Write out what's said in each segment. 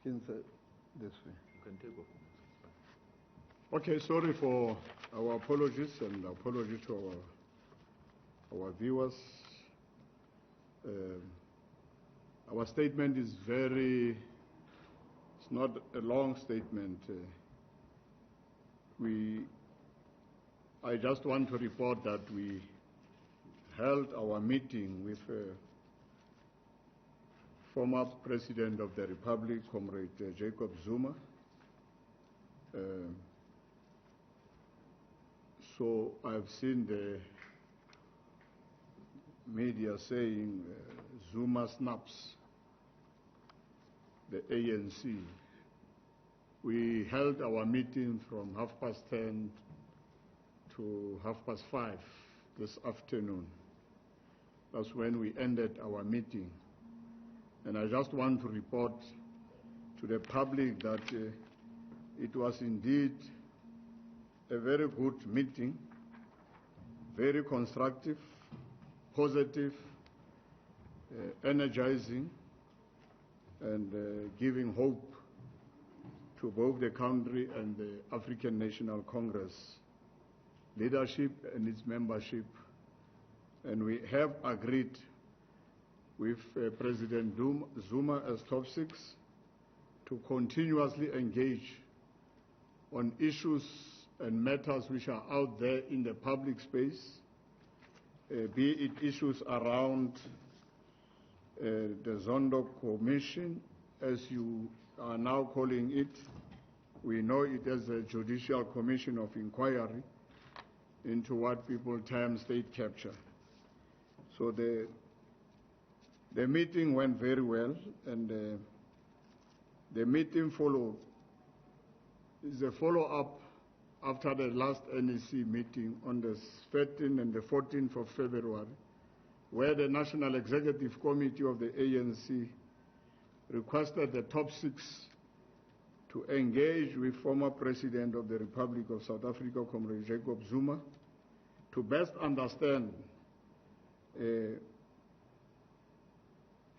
This way. You can take off. Okay, sorry for our apologies and apology to our viewers. Our statement is it's not a long statement. I just want to report that we held our meeting with former President of the Republic, Comrade Jacob Zuma. So I've seen the media saying Zuma snaps the ANC. We held our meeting from 10:30 to 5:30 this afternoon. That's when we ended our meeting. And I just want to report to the public that it was indeed a very good meeting, very constructive, positive, energizing, and giving hope to both the country and the African National Congress leadership and its membership. And we have agreed with President Zuma as top six to continuously engage on issues and matters which are out there in the public space, be it issues around the Zondo Commission, as you are now calling it. We know it as a Judicial Commission of Inquiry into what people term state capture. So the meeting went very well, and the meeting is a follow-up after the last NEC meeting on the 13th and the 14th of February, where the National Executive Committee of the ANC requested the top six to engage with former President of the Republic of South Africa, Comrade Jacob Zuma, to best understand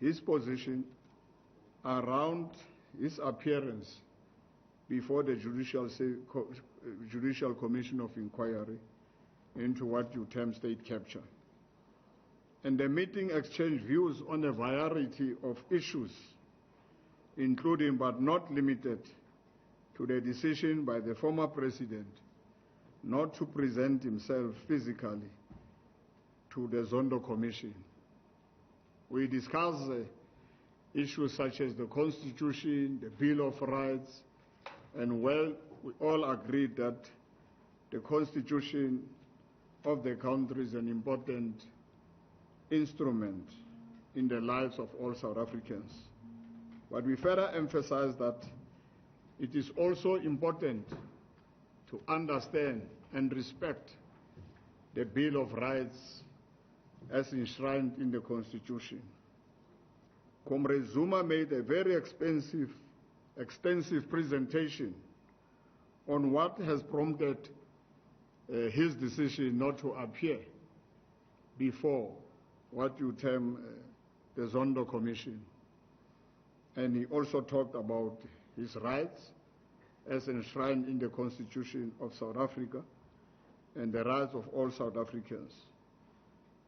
his position around his appearance before the Judicial Commission of Inquiry into what you term state capture. And the meeting exchanged views on a variety of issues, including but not limited to the decision by the former president not to present himself physically to the Zondo Commission. We discussed issues such as the Constitution, the Bill of Rights, and we all agreed that the Constitution of the country is an important instrument in the lives of all South Africans. But we further emphasize that it is also important to understand and respect the Bill of Rights as enshrined in the Constitution. Comrade Zuma made a very extensive presentation on what has prompted his decision not to appear before what you term the Zondo Commission. And he also talked about his rights as enshrined in the Constitution of South Africa and the rights of all South Africans.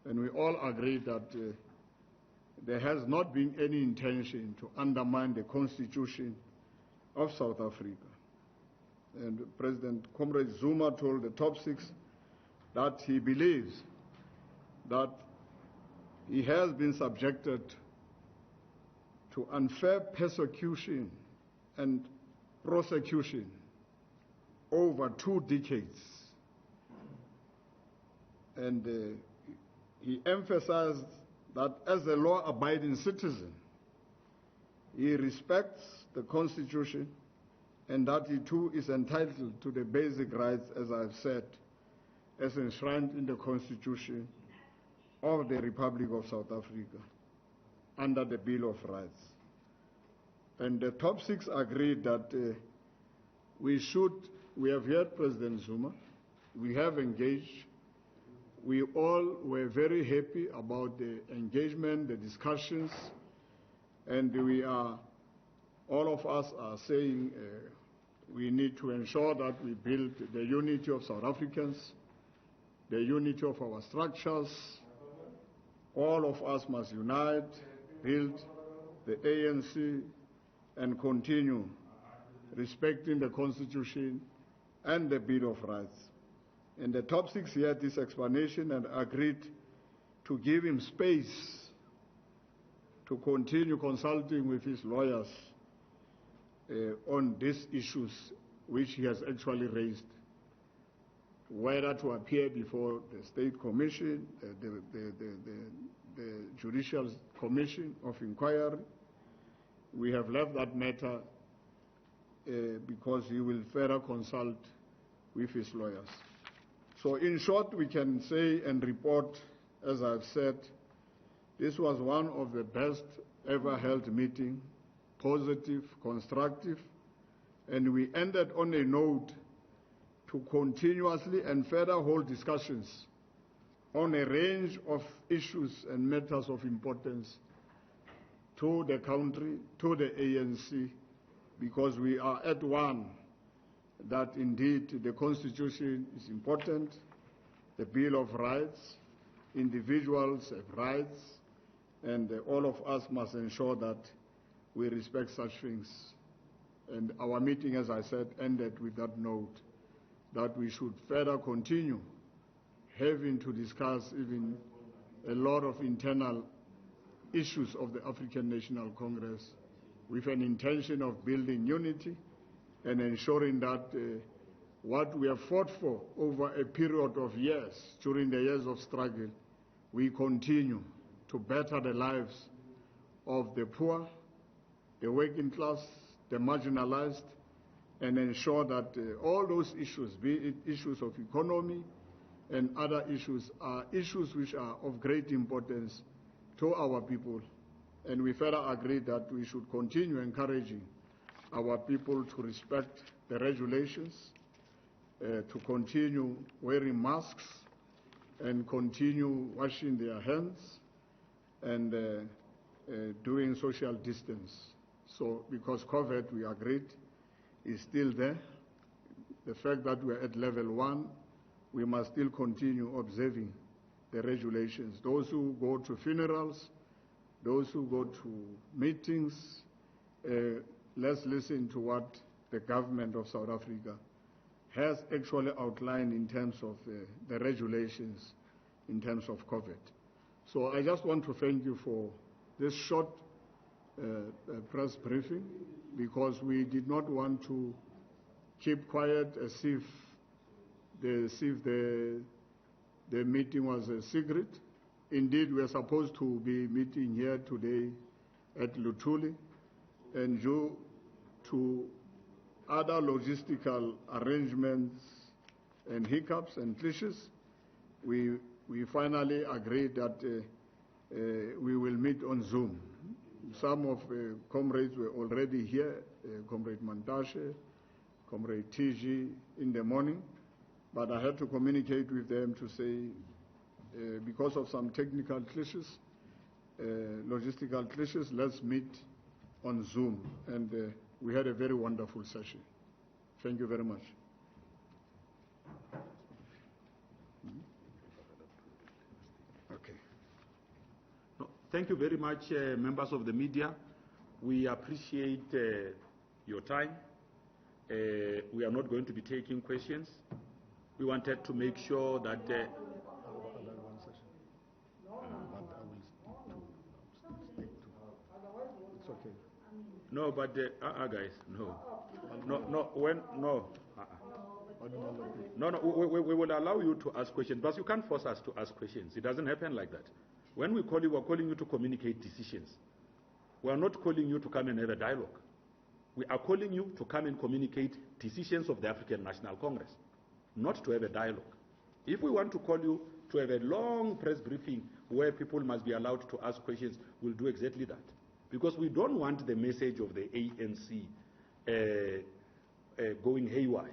And we all agree that there has not been any intention to undermine the Constitution of South Africa. And President Comrade Zuma told the top six that he believes that he has been subjected to unfair persecution and prosecution over 2 decades. And he emphasized that as a law-abiding citizen, he respects the Constitution and that he too is entitled to the basic rights, as I've said, as enshrined in the Constitution of the Republic of South Africa under the Bill of Rights. And the top six agreed that we have heard President Zuma, we have engaged. We all were very happy about the engagement, the discussions, and we are all of us are saying we need to ensure that we build the unity of South Africans, the unity of our structures. All of us must unite, build the ANC, and continue respecting the Constitution and the Bill of Rights. And the top six had this explanation and agreed to give him space to continue consulting with his lawyers on these issues which he has actually raised, whether to appear before the State Commission, the Judicial Commission of Inquiry. We have left that matter because he will further consult with his lawyers. So in short, we can say and report, as I've said, this was one of the best ever held meeting, positive, constructive, and we ended on a note to continuously and further hold discussions on a range of issues and matters of importance to the country, to the ANC, because we are at one that indeed the Constitution is important, the Bill of Rights, individuals have rights, and all of us must ensure that we respect such things. And our meeting, as I said, ended with that note that we should further continue having to discuss even a lot of internal issues of the African National Congress with an intention of building unity and ensuring that what we have fought for over a period of years, during the years of struggle, we continue to better the lives of the poor, the working class, the marginalized, and ensure that all those issues, be it issues of economy and other issues, are issues which are of great importance to our people. And we further agree that we should continue encouraging our people to respect the regulations, to continue wearing masks, and continue washing their hands, and doing social distance. So, because COVID, we agreed, is still there. The fact that we're at level 1, we must still continue observing the regulations. Those who go to funerals, those who go to meetings, let's listen to what the government of South Africa has actually outlined in terms of the regulations in terms of COVID. So I just want to thank you for this short press briefing, because we did not want to keep quiet as if the meeting was a secret. Indeed, we are supposed to be meeting here today at Luthuli, and due to other logistical arrangements and hiccups and glitches, we finally agreed that we will meet on Zoom. Some of the comrades were already here, Comrade Mantashe, Comrade TG, in the morning, but I had to communicate with them to say, because of some technical glitches, logistical glitches, let's meet on Zoom. And we had a very wonderful session. Thank you very much. Okay. No, thank you very much, members of the media. We appreciate your time. We are not going to be taking questions. We wanted to make sure that It's okay. no, but guys, no, we will allow you to ask questions, but you can't force us to ask questions. It doesn't happen like that. When we call you, we're calling you to communicate decisions. We are not calling you to come and have a dialogue. We are calling you to come and communicate decisions of the African National Congress, not to have a dialogue. If we want to call you to have a long press briefing where people must be allowed to ask questions, we'll do exactly that. Because we don't want the message of the ANC going haywire,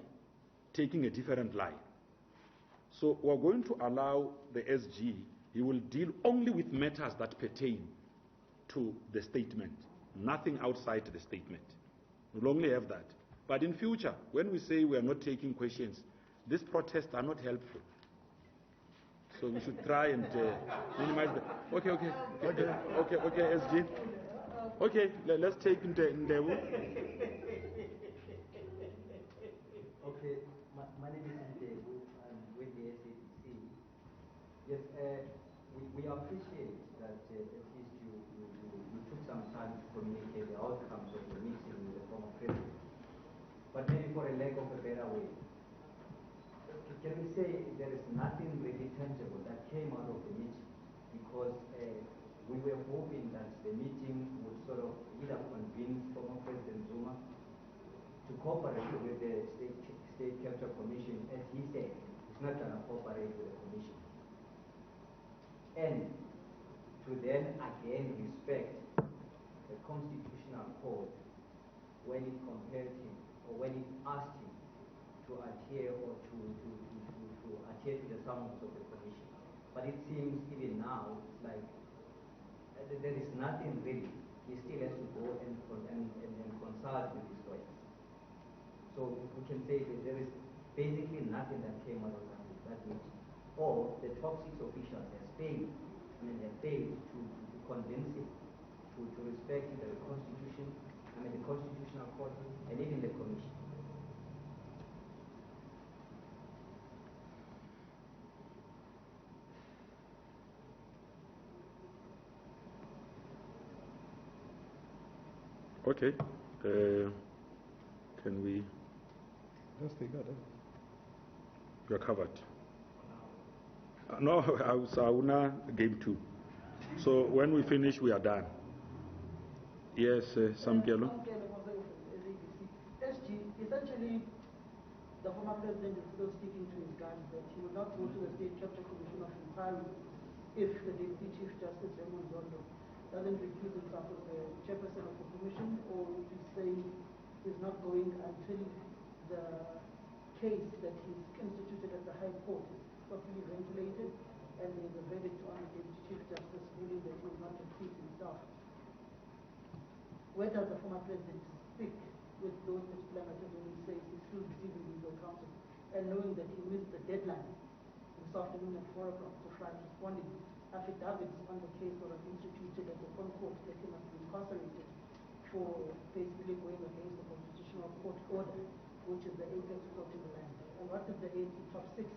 taking a different line. So we're going to allow the SG, he will deal only with matters that pertain to the statement, nothing outside the statement. We'll only have that. But in future, when we say we are not taking questions, these protests are not helpful. So we should try and minimize the... Okay, SG. Okay, let's take Ndewu. Okay, my name is Ndewu. I'm with the SADC. Yes, we appreciate that at least you took some time to communicate the outcomes of the meeting with the former president. But maybe for a lack of a better way, can we say there is nothing really tangible that came out of the meeting? Because we were hoping that the meeting would sort of either convince former President Zuma to cooperate with the State Capture Commission, as he said, he's not going to cooperate with the commission. And to then again respect the Constitutional Court when it compelled him, or when it asked him to adhere or to adhere to the summons of the commission. But it seems even now, it's like there is nothing really. He still has to go and consult with his lawyers. So we can say that there is basically nothing that came out of that meeting. Or the top 6 officials have failed, they failed to convince him to respect the Constitution, the Constitutional Court, and even the Commission. Okay. Can we? Just take that. You're covered. No, I was game 2. So when we finish, we are done. Yes, Samkelo. SG, essentially, the former president is still sticking to his guns that he will not go to the State Capture Commission of Inquiry if the Deputy Chief Justice Raymond Zondo doesn't recuse himself as the chairperson of the commission, or if he's saying he's not going until the case that he's instituted at the High Court is properly ventilated and there's a verdict on the Deputy Chief Justice ruling that he will not recuse himself. Where does the former president stick with those particular matters when he says he's still receiving legal counsel, and knowing that he missed the deadline this afternoon at 4 o'clock to file responding affidavits on the case that was instituted at the Home Court that he must be incarcerated for basically going against the Constitutional Court order, which is the apex court in the land? And what does the ANC top 6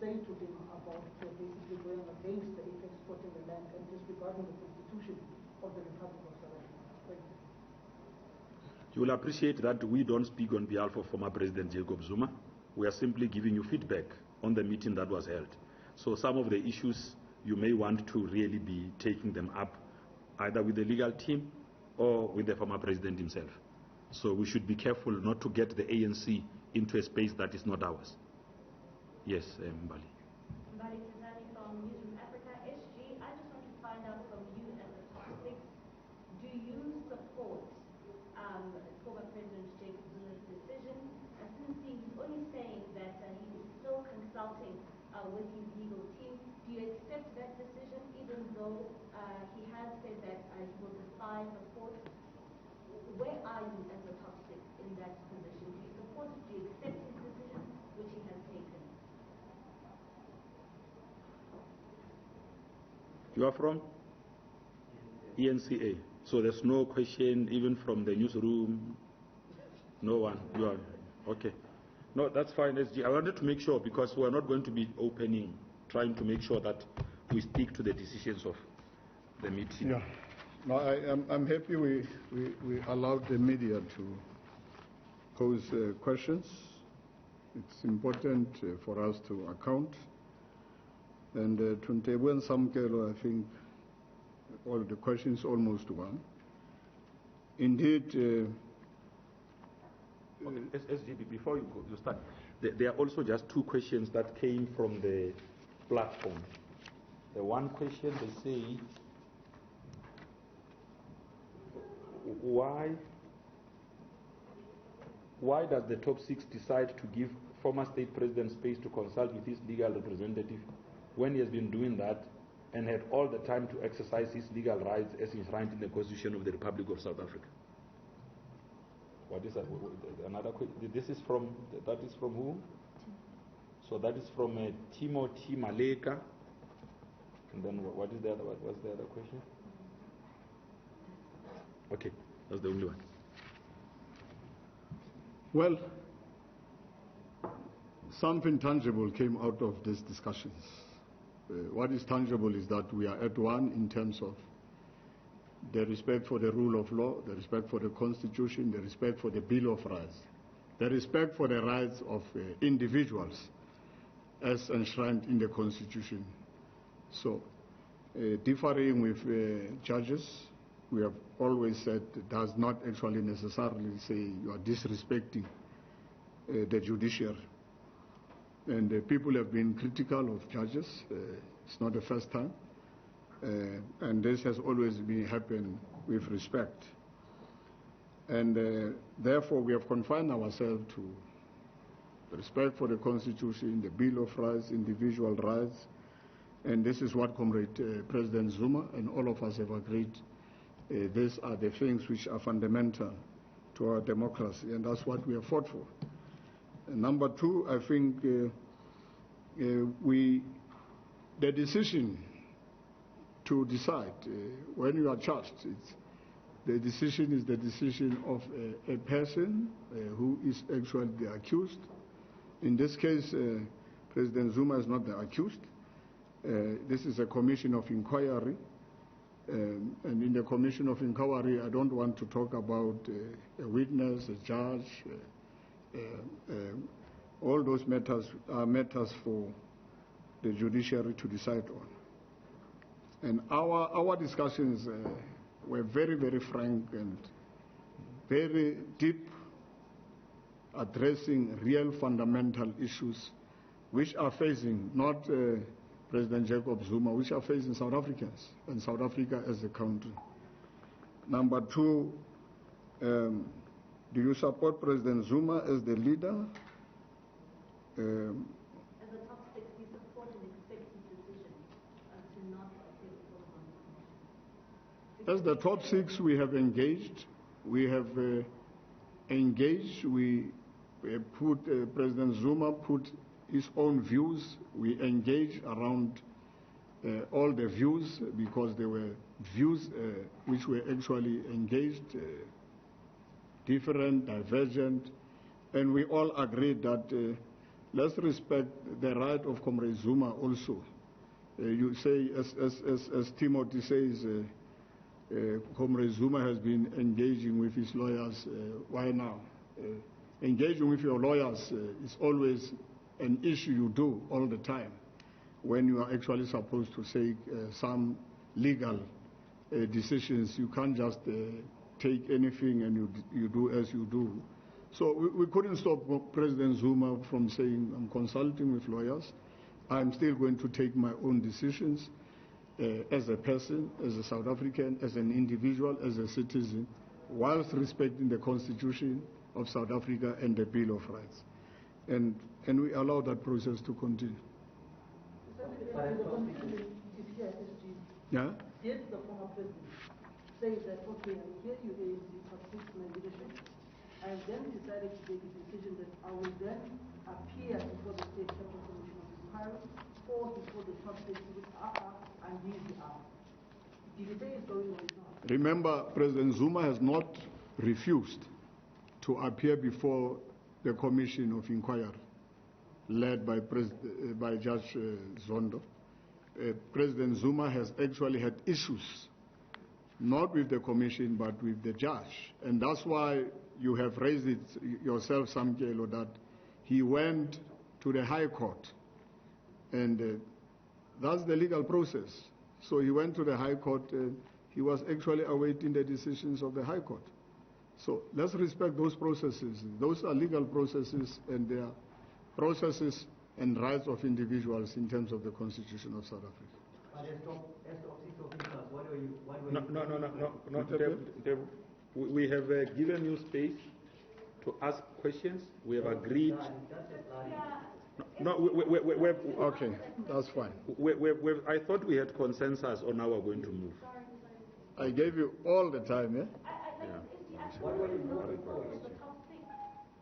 say to him about basically going against the apex court in the land and disregarding the Constitution of the Republic of South Africa? Thank you. You will appreciate that we don't speak on behalf of former President Jacob Zuma. We are simply giving you feedback on the meeting that was held. So some of the issues you may want to really be taking them up either with the legal team or with the former president himself. So we should be careful not to get the ANC into a space that is not ours. Yes, Mbali. Mbali Tazani from Newsroom Africa. SG, I just want to find out from you as the top 6, do you support former President Jacob Zuma's decision? Since he's only saying that he is still consulting with his legal team, do you accept that decision even though he has said that he will defy the court? Where are you as the top 6 in that position? Do you support it? Do you accept his decision which he has taken? You are from? ENCA. So there's no question even from the newsroom? No one? You are? Okay. No, that's fine, SG. I wanted to make sure because we're not going to be trying to make sure that we stick to the decisions of the meeting. Yeah. No, I'm happy we allowed the media to pose questions. It's important for us to account. And to Ntebu and Samkelo, I think all the questions almost one. Indeed, SGB, before you start, there are also just 2 questions that came from the platform. The one question they say, why does the top 6 decide to give former state president space to consult with his legal representative when he has been doing that and had all the time to exercise his legal rights as enshrined in the Constitution of the Republic of South Africa? What is that? Another question. This is from, that is from who? So that is from Timothy Maleka. And then what is the other, what's the other question? Okay, that's the only one. Well, something tangible came out of these discussions. What is tangible is that we are at one in terms of the respect for the rule of law, the respect for the Constitution, the respect for the Bill of Rights, the respect for the rights of individuals as enshrined in the Constitution. So, differing with judges, we have always said it does not actually necessarily say you are disrespecting the judiciary. And people have been critical of judges. It's not the first time. And this has always been happened with respect. And therefore, we have confined ourselves to the respect for the Constitution, the Bill of Rights, individual rights. And this is what Comrade President Zuma and all of us have agreed. These are the things which are fundamental to our democracy, and that's what we have fought for. And number two, I think the decision to decide when you are charged, the decision is the decision of a person who is actually the accused. In this case, President Zuma is not the accused. This is a commission of inquiry. And in the commission of inquiry, I don't want to talk about a witness, a judge. All those matters are matters for the judiciary to decide on. And our discussions were very, very frank and very deep, addressing real fundamental issues which are facing not President Jacob Zuma, which are facing South Africans and South Africa as a country. Number two, do you support President Zuma as the leader? As a top six, we support an executive decision to not take the protocol. As the top six, we have engaged. We have engaged. We put President Zuma put his own views. We engaged around all the views because there were views which were actually engaged, different, divergent, and we all agreed that let's respect the right of Comrade Zuma also. You say, as Timothy says, Comrade Zuma has been engaging with his lawyers. Why now? Engaging with your lawyers is always an issue you do all the time when you are actually supposed to take some legal decisions. You can't just take anything and you do as you do. So we couldn't stop President Zuma from saying, I'm consulting with lawyers. I'm still going to take my own decisions as a person, as a South African, as an individual, as a citizen, whilst respecting the Constitution of South Africa and the Bill of Rights. And we allow that process to continue. Yeah? Did the former president say that, okay, I hear you ANC top six my leadership, and then decided to take a decision that I will then appear before the State Capital Commission of Inquiry or before the top six which are and these are? Did he say it's going or it's not? Remember, President Zuma has not refused to appear before the Commission of Inquiry led by Judge Zondo. President Zuma has actually had issues, not with the Commission, but with the judge. And that's why you have raised it yourself, Samkelo, that he went to the High Court. And that's the legal process. So he went to the High Court. He was actually awaiting the decisions of the High Court. So let's respect those processes. Those are legal processes, and they are processes and rights of individuals in terms of the Constitution of South Africa. But as top six officials, what were you? No. We have given you space to ask questions. We have agreed. Okay, that's fine. I thought we had consensus on how we're going to move. I gave you all the time, yeah? Is What were you know voting for? the top six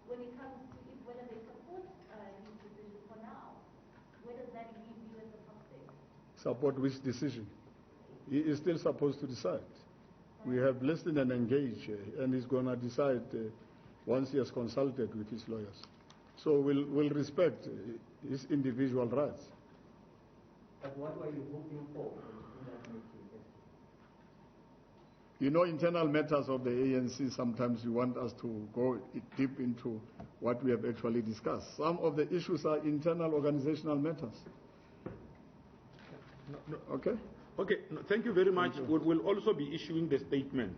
when it comes to whether they support his decision for now. Where does that leave you as the top six? Support which decision? He is still supposed to decide. We have listened and engaged, and he's going to decide once he has consulted with his lawyers. So we'll respect his individual rights. But what were you hoping for in that meeting? You know, internal matters of the ANC, sometimes you want us to go deep into what we have actually discussed. Some of the issues are internal organizational matters. No. Okay? Okay, no, thank you very much. We'll also be issuing the statement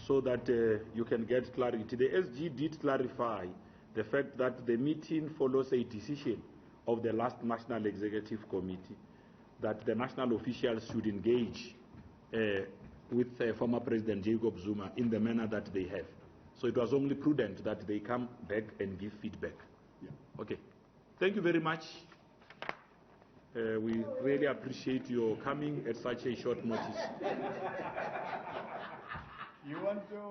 so that you can get clarity. The SG did clarify the fact that the meeting follows a decision of the last National Executive Committee that the national officials should engage with former President Jacob Zuma in the manner that they have. So it was only prudent that they come back and give feedback. Yeah. Okay. Thank you very much. We really appreciate your coming at such a short notice. You want to...